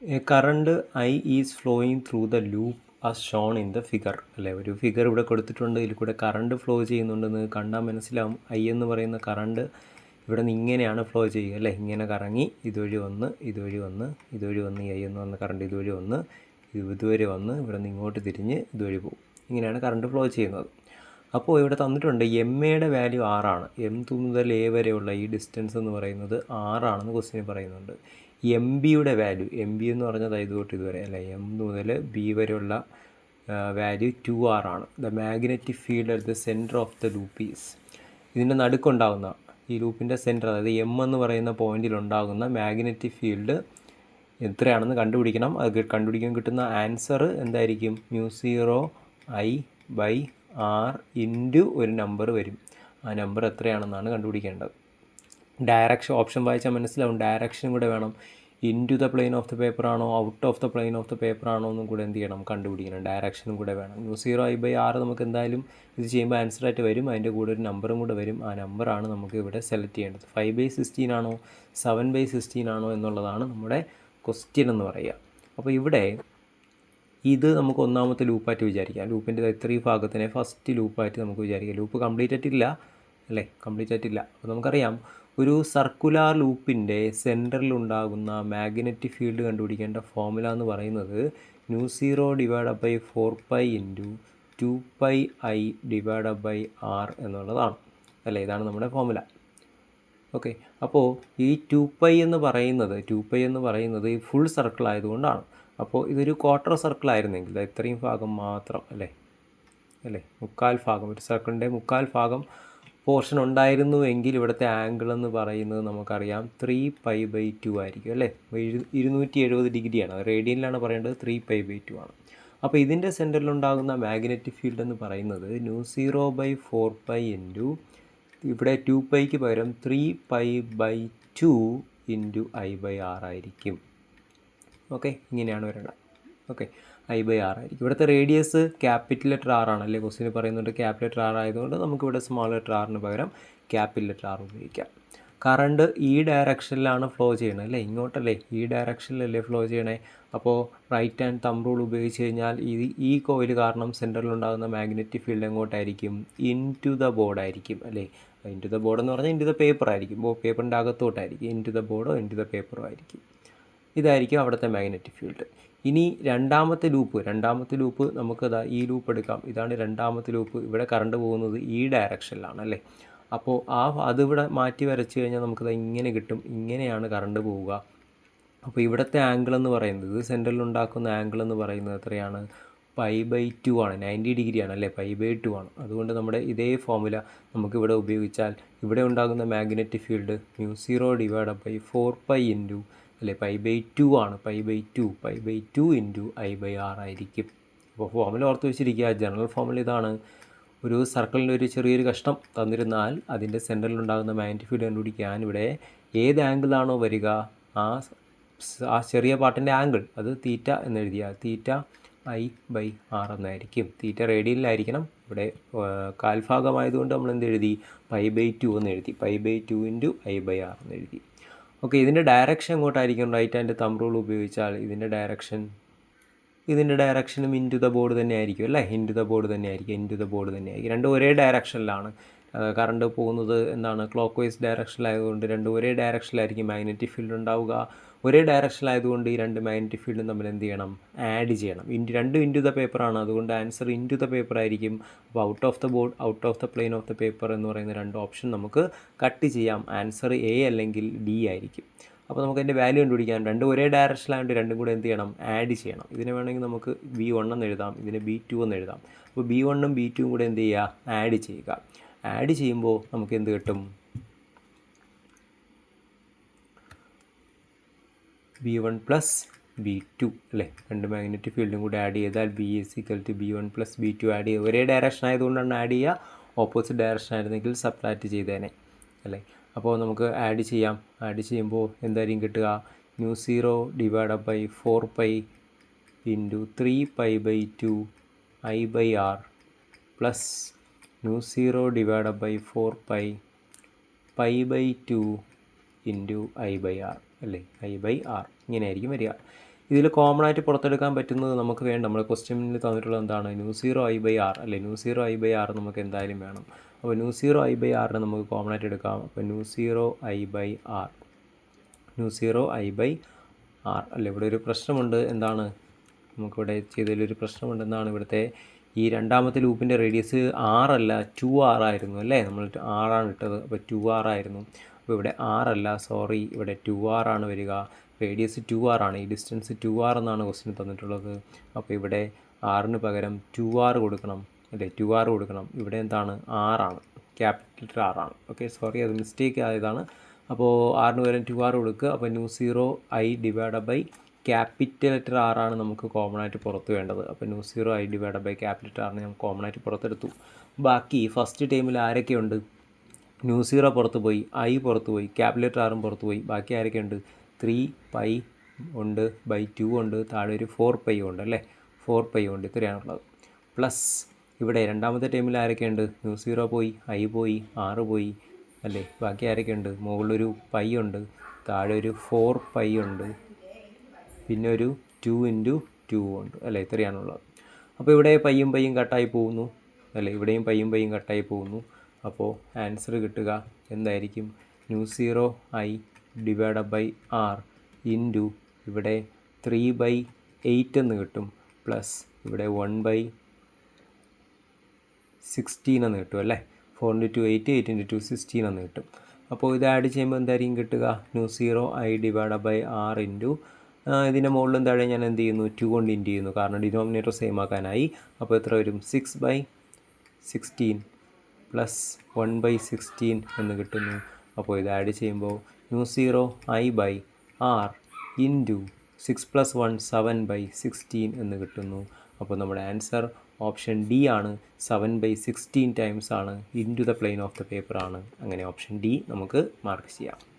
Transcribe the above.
A current I is flowing through the loop as shown in the figure. അല്ലേ, ഒരു figure ഇവിടെ കൊടുത്തിട്ടുണ്ട്, ഇതിൽ കൂടെ കറണ്ട് ഫ്ലോ ചെയ്യുന്നുണ്ടെന്ന് കണ്ടാൽ മനസ്സിലാവും. ഐ എന്ന് പറയുന്ന കറണ്ട് ഇവിടെ നിന്ന് ഇങ്ങനെയാണ് ഫ്ലോ ചെയ്യുക അല്ലേ, ഇങ്ങനെ കറങ്ങി ഇതുവഴി വന്ന് ഇതുവഴി വന്ന് ഇതുവഴി വന്ന് ഐ എന്ന് പറഞ്ഞ കറണ്ട് ഇതുവഴി വന്ന് ഇതുവരെ വന്ന് ഇവിടെ നിന്ന് ഇങ്ങോട്ട് തിരിഞ്ഞ് ഇതുവഴി പോകും. ഇങ്ങനെയാണ് കറണ്ട് ഫ്ലോ ചെയ്യുന്നത്. അപ്പോൾ ഇവിടെ തന്നിട്ടുണ്ട് എം എയുടെ വാല്യൂ 6ആണ്. എം മുതൽ എ വരെയുള്ള ഈ ഡിസ്റ്റൻസ് എന്ന് പറയുന്നത് 6ആണെന്ന് ക്വസ്റ്റ്യൻ പറയുന്നുണ്ട്. എം ബിയുടെ വാല്യൂ, എം ബി എന്ന് പറഞ്ഞത് ഇത് തൊട്ട് ഇതുവരെ അല്ലേ, എം മുതൽ ബി വരെയുള്ള വാല്യൂ 2r ആണ്. The magnetic field at the centre of the loop is. ഇതിൻ്റെ നടുക്കുണ്ടാകുന്ന ഈ ലൂപ്പിൻ്റെ സെൻറ്റർ, അതായത് എം എന്ന് പറയുന്ന പോയിന്റിലുണ്ടാകുന്ന മാഗ്നറ്റിക് ഫീൽഡ് എത്രയാണെന്ന് കണ്ടുപിടിക്കണം. അത് കണ്ടുപിടിക്കാൻ കിട്ടുന്ന ആൻസർ എന്തായിരിക്കും? μ0I/r ഇൻറ്റു ഒരു നമ്പർ വരും. ആ നമ്പർ എത്രയാണെന്നാണ് കണ്ടുപിടിക്കേണ്ടത്. ഡയറക്ഷൻ ഓപ്ഷൻ വായിച്ചാൽ മനസ്സിലാവും. ഡയറക്ഷൻ കൂടെ വേണം. Into the plane of the paper ആണോ out of the plane of the paper ആണോ എന്നും കൂടെ എന്ത് ചെയ്യണം? കണ്ടുപിടിക്കണം. ഡയറക്ഷനും കൂടെ വേണം. μ0I/r നമുക്ക് എന്തായാലും ഇത് ചെയ്യുമ്പോൾ ആൻസറായിട്ട് വരും. അതിൻ്റെ കൂടെ ഒരു നമ്പറും കൂടെ വരും. ആ നമ്പറാണ് നമുക്ക് ഇവിടെ സെലക്ട് ചെയ്യേണ്ടത്. 5/16 ആണോ 7/16 ആണോ എന്നുള്ളതാണ് നമ്മുടെ ക്വസ്റ്റ്യൻ എന്ന് പറയുക. അപ്പോൾ ഇവിടെ ഇത് നമുക്ക് ഒന്നാമത്തെ ലൂപ്പായിട്ട് വിചാരിക്കാം. ലൂപ്പിൻ്റെ ഇത്രയും ഭാഗത്തിനെ ഫസ്റ്റ് ലൂപ്പായിട്ട് നമുക്ക് വിചാരിക്കാം. ലൂപ്പ് കംപ്ലീറ്റ് ആയിട്ടില്ല അല്ലേ, കംപ്ലീറ്റ് ആയിട്ടില്ല. അപ്പോൾ നമുക്കറിയാം ഒരു സർക്കുലാർ ലൂപ്പിൻ്റെ സെൻറ്ററിലുണ്ടാകുന്ന മാഗ്നറ്റിക് ഫീൽഡ് കണ്ടുപിടിക്കേണ്ട ഫോർമുല എന്ന് പറയുന്നത് μ0/4π ഇൻറ്റു 2πi/r എന്നുള്ളതാണ് അല്ലേ. ഇതാണ് നമ്മുടെ ഫോർമുല. ഓക്കെ, അപ്പോൾ ഈ 2π എന്ന് പറയുന്നത് ഈ ഫുൾ സർക്കിൾ ആയതുകൊണ്ടാണ്. അപ്പോൾ ഇതൊരു ക്വാർട്ടർ സർക്കിൾ ആയിരുന്നെങ്കിൽ ഇത്രയും ഭാഗം മാത്രം അല്ലേ, മുക്കാൽ ഭാഗം, ഒരു സർക്കിളിൻ്റെ മുക്കാൽ ഭാഗം പോർഷൻ ഉണ്ടായിരുന്നു എങ്കിൽ ഇവിടുത്തെ ആംഗിൾ എന്ന് പറയുന്നത് നമുക്കറിയാം 3π/2 ആയിരിക്കും അല്ലേ. 270 ഡിഗ്രിയാണ്. അത് റേഡിയനിലാണ് പറയേണ്ടത്. 3π/2 ആണ്. അപ്പോൾ ഇതിൻ്റെ സെൻറ്ററിലുണ്ടാകുന്ന മാഗ്നറ്റിക് ഫീൽഡ് എന്ന് പറയുന്നത് μ0/4π ഇൻറ്റു ഇവിടെ 2πക്ക് പകരം 3π/2 ഇൻറ്റു I/r ആയിരിക്കും. ഓക്കെ, ഇങ്ങനെയാണ് വരേണ്ടത്. ഓക്കെ, I/r ആയിരിക്കും. ഇവിടുത്തെ റേഡിയസ് ക്യാപിറ്റൽ ലെറ്റർ R ആണല്ലേ. ക്വസ്റ്റ്യൻ പറയുന്നുണ്ട് ക്യാപിറ്റൽ ലെറ്റർ R ആയതുകൊണ്ട് നമുക്കിവിടെ സ്മോൾ ലെറ്റർ ആറിന് പകരം ക്യാപിറ്റൽ ലെറ്റർ R ഉപയോഗിക്കാം. കറണ്ട് ഈ ഡയറക്ഷനിലാണ് ഫ്ലോ ചെയ്യണത് അല്ലേ, ഇങ്ങോട്ടല്ലേ, ഈ ഡയറക്ഷനിലല്ലേ ഫ്ലോ ചെയ്യണേ. അപ്പോൾ റൈറ്റ് ഹാൻഡ് തമ്പ് റൂൾ ഉപയോഗിച്ച് കഴിഞ്ഞാൽ ഈ കോയിൽ കാരണം സെൻറ്ററിലുണ്ടാകുന്ന മാഗ്നറ്റിക് ഫീൽഡ് എങ്ങോട്ടായിരിക്കും? ഇൻ ടു ദ ബോർഡ് ആയിരിക്കും അല്ലേ. ഇൻ ടു ദ ബോർഡ് എന്ന് പറഞ്ഞാൽ ഇൻ ടു ദ പേപ്പർ ആയിരിക്കും. പേപ്പറിൻ്റെ അകത്തോട്ടായിരിക്കും. ഇൻ ടു ദ ബോർഡോ ഇൻ ടു ദ പേപ്പറോ ആയിരിക്കും. ഇതായിരിക്കും അവിടുത്തെ മാഗ്നറ്റിക് ഫീൽഡ്. ഇനി രണ്ടാമത്തെ ലൂപ്പ് നമുക്ക് ഈ ലൂപ്പ് എടുക്കാം. ഇതാണ് രണ്ടാമത്തെ ലൂപ്പ്. ഇവിടെ കറണ്ട് പോകുന്നത് ഈ ഡയറക്ഷനിലാണ് അല്ലേ. അപ്പോൾ അതിവിടെ മാറ്റി വരച്ച് കഴിഞ്ഞാൽ നമുക്കത് ഇങ്ങനെ കിട്ടും. ഇങ്ങനെയാണ് കറണ്ട് പോവുക. അപ്പോൾ ഇവിടുത്തെ ആംഗിൾ എന്ന് പറയുന്നത്, ഇത് സെൻറ്ററിൽ ഉണ്ടാക്കുന്ന ആംഗിൾ എന്ന് പറയുന്നത് എത്രയാണ്? π/2 ആണ്. 90 ഡിഗ്രിയാണ് അല്ലേ, π/2 ആണ്. അതുകൊണ്ട് നമ്മുടെ ഇതേ ഫോർമുല നമുക്കിവിടെ ഉപയോഗിച്ചാൽ ഇവിടെ ഉണ്ടാകുന്ന മാഗ്നറ്റിക് ഫീൽഡ് μ0/4π ഇൻറ്റു അല്ലേ π/2 ആണ്. π/2 ഇൻറ്റു I/r ആയിരിക്കും. അപ്പോൾ ഫോർമുല ഓർത്ത് വെച്ചിരിക്കുക. ജനറൽ ഫോർമുല ഇതാണ്. ഒരു സർക്കിളിൻ്റെ ഒരു ചെറിയൊരു കഷ്ണം തന്നിരുന്നാൽ അതിൻ്റെ സെൻറ്ററിലുണ്ടാകുന്ന മാഗ്നറ്റിക് ഫീൽഡ് കണ്ടുപിടിക്കാൻ ഇവിടെ ഏത് ആംഗിളാണോ വരിക ആ ചെറിയ പാർട്ടിൻ്റെ ആംഗിൾ അത് തീറ്റ എന്നെഴുതിയാൽ I/r എന്നായിരിക്കും. തീറ്റ റേഡിയനിലായിരിക്കണം. ഇവിടെ കാൽഭാഗമായതുകൊണ്ട് നമ്മൾ എന്തെഴുതി? π/2 എന്ന് എഴുതി. π/2 ഇൻറ്റു I/r എന്ന് എഴുതി. ഓക്കെ, ഇതിൻ്റെ ഡയറക്ഷൻ എങ്ങോട്ടായിരിക്കും? റൈറ്റ് ഹാൻഡ് തമ്പ് റൂൾ ഉപയോഗിച്ചാൽ ഇതിൻ്റെ ഡയറക്ഷനും ഇൻ ടു ദ ബോർഡ് തന്നെ ആയിരിക്കും അല്ലേ. ഇൻ ടു ദ ബോർഡ് തന്നെ ആയിരിക്കും. രണ്ടും ഒരേ ഡയറക്ഷനിലാണ്. കറണ്ട് പോകുന്നത് എന്താണ്? ക്ലോക്ക് വൈസ് ഡയറക്ഷനിലായതുകൊണ്ട് രണ്ടും ഒരേ ഡയറക്ഷനിലായിരിക്കും മാഗ്നറ്റിക് ഫീൽഡ് ഉണ്ടാവുക. ഒരേ ഡയറക്ഷനിലായതുകൊണ്ട് ഈ രണ്ട് മാഗ്നറ്റിക് ഫീൽഡും തമ്മിൽ എന്ത് ചെയ്യണം? ആഡ് ചെയ്യണം. രണ്ടും ഇൻ ടു ദ പേപ്പറാണ്. അതുകൊണ്ട് answer into the paper ആയിരിക്കും. അപ്പോൾ out of the board, out of the plane of the paper എന്ന് പറയുന്ന രണ്ട് ഓപ്ഷൻ നമുക്ക് കട്ട് ചെയ്യാം. ആൻസർ എ അല്ലെങ്കിൽ ഡി ആയിരിക്കും. അപ്പോൾ നമുക്ക് അതിൻ്റെ വാല്യൂ കണ്ടുപിടിക്കാം. രണ്ടും ഒരേ ഡയറക്ഷനിലായതുകൊണ്ട് രണ്ടും കൂടെ എന്ത് ചെയ്യണം? ആഡ് ചെയ്യണം. ഇതിനെ വേണമെങ്കിൽ നമുക്ക് B1 എന്ന് എഴുതാം, ഇതിനെ B2 എന്ന് എഴുതാം. അപ്പോൾ B1ഉം B2ഉം കൂടെ എന്ത് ചെയ്യുക? ആഡ് ചെയ്യുക. ആഡ് ചെയ്യുമ്പോൾ നമുക്ക് എന്ത് കിട്ടും? B1 + B2 അല്ലേ. രണ്ട് മാഗ്നറ്റിക് ഫീൽഡും കൂടെ ആഡ് ചെയ്താൽ B = B1 + B2 ആഡ് ചെയ്യുക. ഒരേ ഡയറക്ഷൻ ആയതുകൊണ്ടാണ് ആഡ് ചെയ്യുക. ഓപ്പോസിറ്റ് ഡയറക്ഷൻ ആയിരുന്നെങ്കിൽ സബ്ട്രാക്റ്റ് ചെയ്തേനെ അല്ലേ. അപ്പോൾ നമുക്ക് ആഡ് ചെയ്യാം. ആഡ് ചെയ്യുമ്പോൾ എന്തായിരിക്കും കിട്ടുക? μ0/4π into 3π/2 I/r plus μ0/4π π/2 into I/r അല്ലേ. I/r ഇങ്ങനെയായിരിക്കും വരിക. ഇതിൽ കോമൺ ആയിട്ട് പുറത്തെടുക്കാൻ പറ്റുന്നത് നമുക്ക് വേണ്ട നമ്മുടെ ക്വസ്റ്റ്യനിൽ തന്നിട്ടുള്ളത് എന്താണ് mu zero I by R അല്ലേ. Mu zero I by R നമുക്ക് എന്തായാലും വേണം. അപ്പോൾ ന്യൂ സീറോ ഐ ബൈ ആറിനെ നമുക്ക് കോമൺ ആയിട്ട് എടുക്കാം. അപ്പോൾ mu zero I by R, mu zero I by R അല്ലേ. ഇവിടെ ഒരു പ്രശ്നമുണ്ട്. എന്താണ് നമുക്കിവിടെ ചെയ്തതിലൊരു പ്രശ്നമുണ്ട്. എന്താണ് ഇവിടുത്തെ ഈ രണ്ടാമത്തെ ലൂപ്പിൻ്റെ റേഡിയസ് 6 അല്ല 2r ആയിരുന്നു അല്ലേ. നമ്മൾ 6 ആണ് ഇട്ടത്. അപ്പോൾ 2r ആയിരുന്നു. അപ്പോൾ ഇവിടെ 6 അല്ല, സോറി, ഇവിടെ 2r ആണ് വരിക. റേഡിയസ് 2r ആണ്. ഈ ഡിസ്റ്റൻസ് 2r എന്നാണ് ക്വസ്റ്റ്യൻ തന്നിട്ടുള്ളത്. അപ്പോൾ ഇവിടെ ആറിന് പകരം 2r കൊടുക്കണം അല്ലേ, 2r കൊടുക്കണം. ഇവിടെ എന്താണ് 6 ആണ്, ക്യാപിറ്റൽ R ആണ്. ഓക്കെ, സോറി, അത് മിസ്റ്റേക്ക് ആയതാണ്. അപ്പോൾ ആറിന് പകരം 2r കൊടുക്കുക. അപ്പോൾ mu zero I divide by capital letter R ആണ് നമുക്ക് കോമൺ ആയിട്ട് പുറത്ത് വേണ്ടത്. അപ്പോൾ mu zero I divide by capital R നമുക്ക് കോമൺ ആയിട്ട് പുറത്തെടുത്തു. ബാക്കി ഫസ്റ്റ് ടൈമിൽ ആരൊക്കെയുണ്ട്? ന്യൂ സീറോ പുറത്ത് പോയി, ഐ പുറത്ത് പോയി, ക്യാപിറ്റൽ ആറും പുറത്ത് പോയി. ബാക്കി ആരൊക്കെയുണ്ട്? 3π ഉണ്ട്, ബൈ 2 ഉണ്ട്, താഴെ ഒരു 4π ഉണ്ട് അല്ലേ. 4π ഉണ്ട്. ഇത്രയാണുള്ളത്. പ്ലസ് ഇവിടെ രണ്ടാമത്തെ ടൈമിൽ ആരൊക്കെയുണ്ട്? ന്യൂ സീറോ പോയി, ഐ പോയി, 6 പോയി അല്ലേ. ബാക്കി ആരൊക്കെയുണ്ട്? മുകളിലൊരു പൈ ഉണ്ട്, താഴെ ഒരു 4π ഉണ്ട്, പിന്നെ ഒരു 2 × 2 ഉണ്ട് അല്ലേ. ഇത്രയാണുള്ളത്. അപ്പോൾ ഇവിടെ പയ്യും പയ്യും കട്ടായി പോകുന്നു അല്ലേ, ഇവിടെയും പയ്യും പയ്യും കട്ടായി പോകുന്നു. അപ്പോൾ ആൻസർ കിട്ടുക എന്തായിരിക്കും? Mu zero I divide by R into ഇവിടെ 3/8 എന്ന് കിട്ടും, പ്ലസ് ഇവിടെ 1/16 എന്ന് കിട്ടും അല്ലേ. 4 × 2 8, 8 × 2 16 എന്ന് കിട്ടും. അപ്പോൾ ഇത് ആഡ് ചെയ്യുമ്പോൾ എന്തായിരിക്കും കിട്ടുക? Mu zero I divide by R into ഇതിൻ്റെ മുകളിലും താഴെ ഞാൻ എന്ത് ചെയ്യുന്നു? 2 കൊണ്ട് ഇൻറ്റ് ചെയ്യുന്നു, കാരണം ഡിനോമിനേറ്റർ സെയിം ആക്കാനായി. അപ്പോൾ എത്ര വരും? 6/16 പ്ലസ് 1/16 എന്ന് കിട്ടുന്നു. അപ്പോൾ ഇത് ആഡ് ചെയ്യുമ്പോൾ mu zero I by R into 6 + 1 7/16 എന്ന് കിട്ടുന്നു. അപ്പോൾ നമ്മുടെ ആൻസർ ഓപ്ഷൻ ഡി ആണ്. 7/16 ടൈംസ് ആണ്, into the plane of the paper ആണ്. അങ്ങനെ ഓപ്ഷൻ ഡി നമുക്ക് മാർക്ക് ചെയ്യാം.